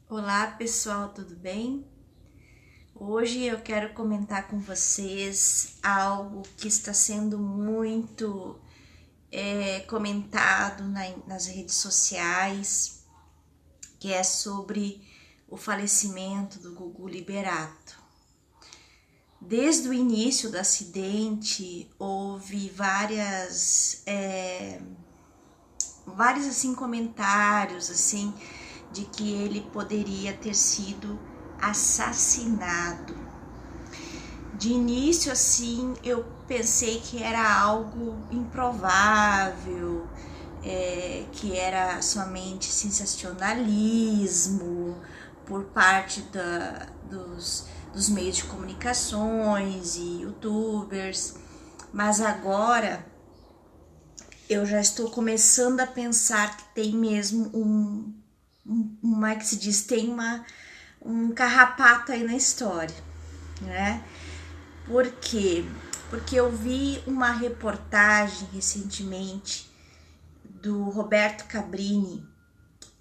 Olá pessoal, tudo bem? Hoje eu quero comentar com vocês algo que está sendo muito comentado nas redes sociais, que é sobre o falecimento do Gugu Liberato. Desde o início do acidente houve vários assim comentários assim de que ele poderia ter sido assassinado. De início assim eu pensei que era algo improvável, que era somente sensacionalismo por parte dos meios de comunicações e youtubers, mas agora eu já estou começando a pensar que tem mesmo como é que se diz, tem um carrapato aí na história, né? Por quê? Porque eu vi uma reportagem recentemente do Roberto Cabrini,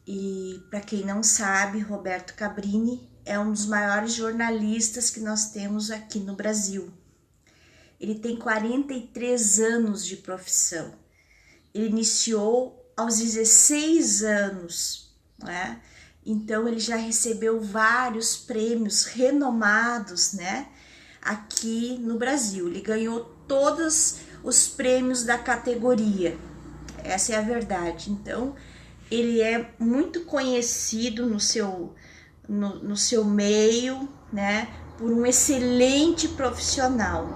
e para quem não sabe, Roberto Cabrini é um dos maiores jornalistas que nós temos aqui no Brasil. Ele tem 43 anos de profissão. Ele iniciou aos 16 anos, né? Então ele já recebeu vários prêmios renomados, né? Aqui no Brasil. Ele ganhou todos os prêmios da categoria. Essa é a verdade. Então ele é muito conhecido no seu meio, né? Por um excelente profissional.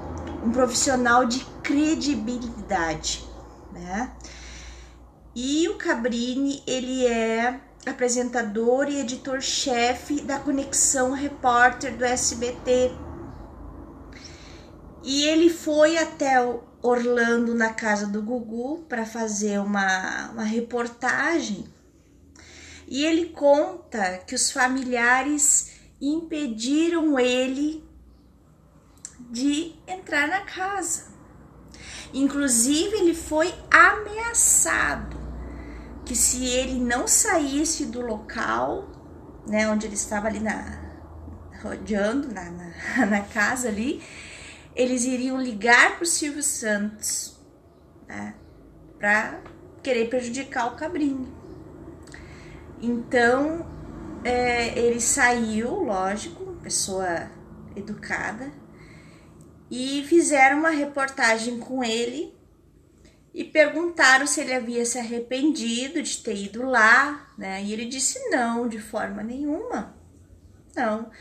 Um profissional de credibilidade, né? E o Cabrini, ele é apresentador e editor-chefe da Conexão Repórter do SBT. E ele foi até Orlando, na casa do Gugu, para fazer uma reportagem. E ele conta que os familiares impediram ele de entrar na casa. Inclusive, ele foi ameaçado que se ele não saísse do local, né, onde ele estava ali rodeando na casa ali, eles iriam ligar para o Silvio Santos, né, para querer prejudicar o Cabrini. Então, ele saiu, lógico, pessoa educada, e fizeram uma reportagem com ele e perguntaram se ele havia se arrependido de ter ido lá, né? E ele disse não, de forma nenhuma, não.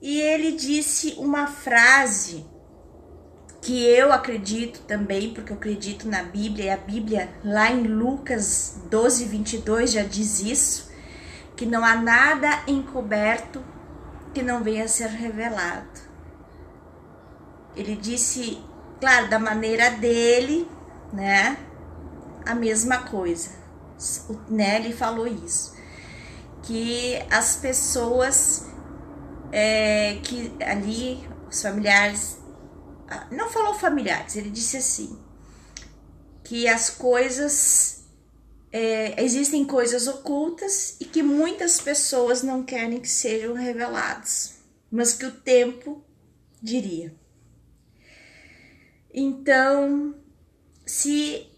E ele disse uma frase que eu acredito também, porque eu acredito na Bíblia, e a Bíblia lá em Lucas 12:22 já diz isso, que não há nada encoberto que não venha a ser revelado. Ele disse, claro, da maneira dele, né? A mesma coisa, né? Ele falou isso, que as pessoas que ali, os familiares, não falou familiares, ele disse assim, que as coisas, existem coisas ocultas e que muitas pessoas não querem que sejam reveladas, mas que o tempo diria. Então, se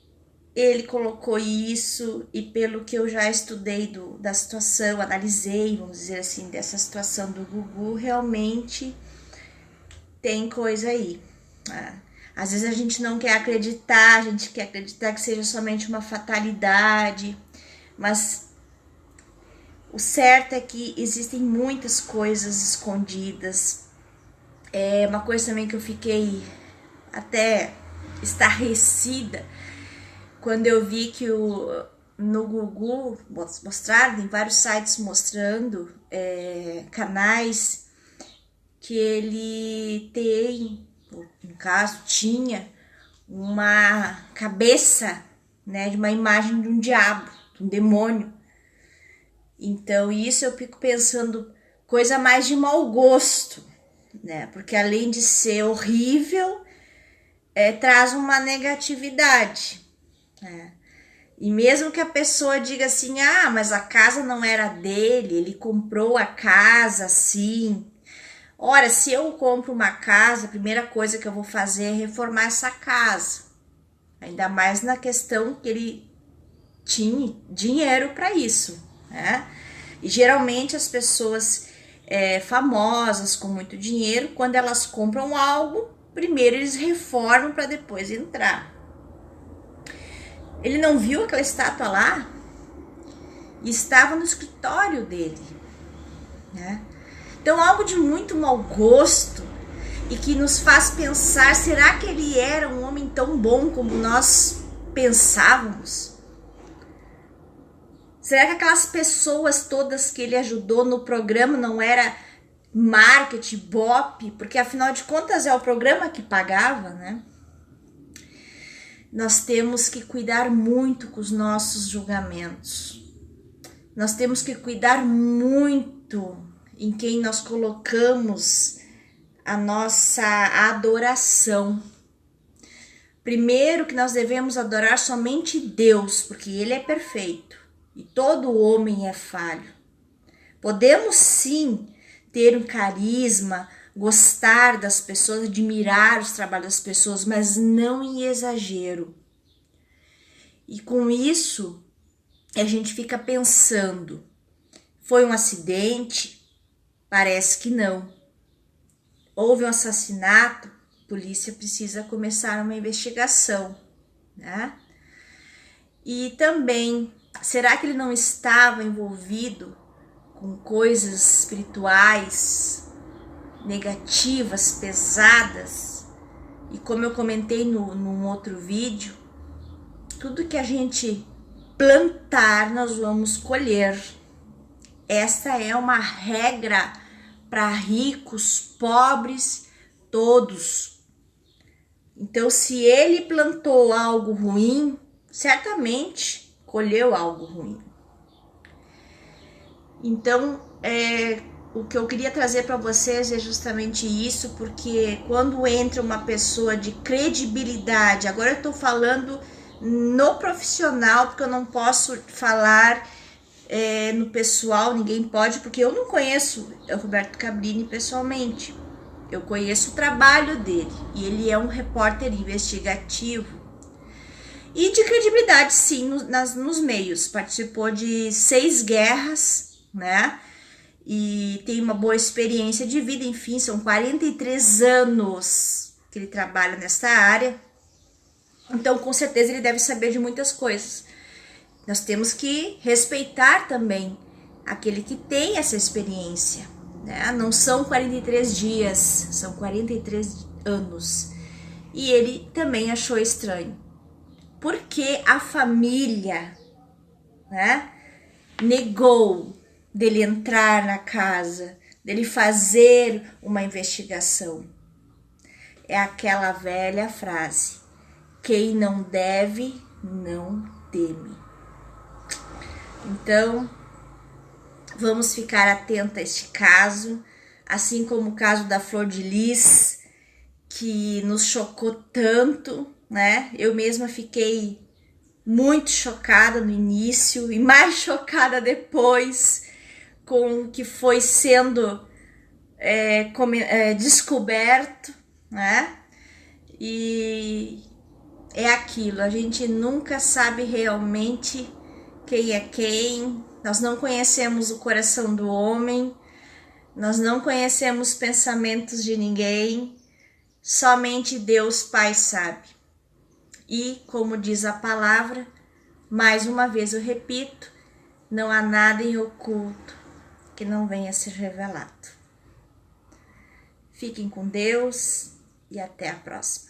ele colocou isso, e pelo que eu já estudei da situação, analisei, vamos dizer assim, dessa situação do Gugu, realmente tem coisa aí. Né? Às vezes a gente não quer acreditar, a gente quer acreditar que seja somente uma fatalidade, mas o certo é que existem muitas coisas escondidas. É uma coisa também que eu fiquei até estarrecida quando eu vi que no Gugu mostraram, em vários sites mostrando canais que ele tem, no caso, tinha uma cabeça, né, de uma imagem de um diabo, de um demônio. Então isso eu fico pensando, coisa mais de mau gosto, né? Porque além de ser horrível, traz uma negatividade, né? E mesmo que a pessoa diga assim, ah, mas a casa não era dele, ele comprou a casa assim. Ora, se eu compro uma casa, a primeira coisa que eu vou fazer é reformar essa casa. Ainda mais na questão que ele tinha dinheiro para isso, né? E geralmente as pessoas famosas, com muito dinheiro, quando elas compram algo, primeiro eles reformam para depois entrar. Ele não viu aquela estátua lá? E estava no escritório dele, né? Então, algo de muito mau gosto e que nos faz pensar, será que ele era um homem tão bom como nós pensávamos? Será que aquelas pessoas todas que ele ajudou no programa não era marketing, bope? Porque afinal de contas é o programa que pagava, né? Nós temos que cuidar muito com os nossos julgamentos. Nós temos que cuidar muito em quem nós colocamos a nossa adoração. Primeiro que nós devemos adorar somente Deus, porque Ele é perfeito e todo homem é falho. Podemos sim ter um carisma, gostar das pessoas, admirar os trabalhos das pessoas, mas não em exagero. E com isso, a gente fica pensando, foi um acidente? Parece que não. Houve um assassinato? A polícia precisa começar uma investigação, né? E também, será que ele não estava envolvido com coisas espirituais negativas, pesadas? E como eu comentei num outro vídeo, tudo que a gente plantar, nós vamos colher. Esta é uma regra para ricos, pobres, todos. Então, se ele plantou algo ruim, certamente colheu algo ruim. Então, o que eu queria trazer para vocês é justamente isso, porque quando entra uma pessoa de credibilidade, agora eu estou falando no profissional, porque eu não posso falar no pessoal, ninguém pode, porque eu não conheço o Roberto Cabrini pessoalmente. Eu conheço o trabalho dele e ele é um repórter investigativo e de credibilidade, sim, nos meios. Participou de 6 guerras, né? E tem uma boa experiência de vida, enfim, são 43 anos que ele trabalha nessa área. Então, com certeza, ele deve saber de muitas coisas. Nós temos que respeitar também aquele que tem essa experiência, né? Não são 43 dias, são 43 anos. E ele também achou estranho. Porque a família, né, negou dele entrar na casa, dele fazer uma investigação. É aquela velha frase: quem não deve, não teme. Então, vamos ficar atento a este caso, assim como o caso da Flor de Lis, que nos chocou tanto, né? Eu mesma fiquei muito chocada no início e mais chocada depois com o que foi sendo descoberto, né? E é aquilo, a gente nunca sabe realmente quem é quem, nós não conhecemos o coração do homem, nós não conhecemos pensamentos de ninguém, somente Deus Pai sabe. E, como diz a palavra, mais uma vez eu repito, não há nada em oculto que não venha a ser revelado. Fiquem com Deus e até a próxima.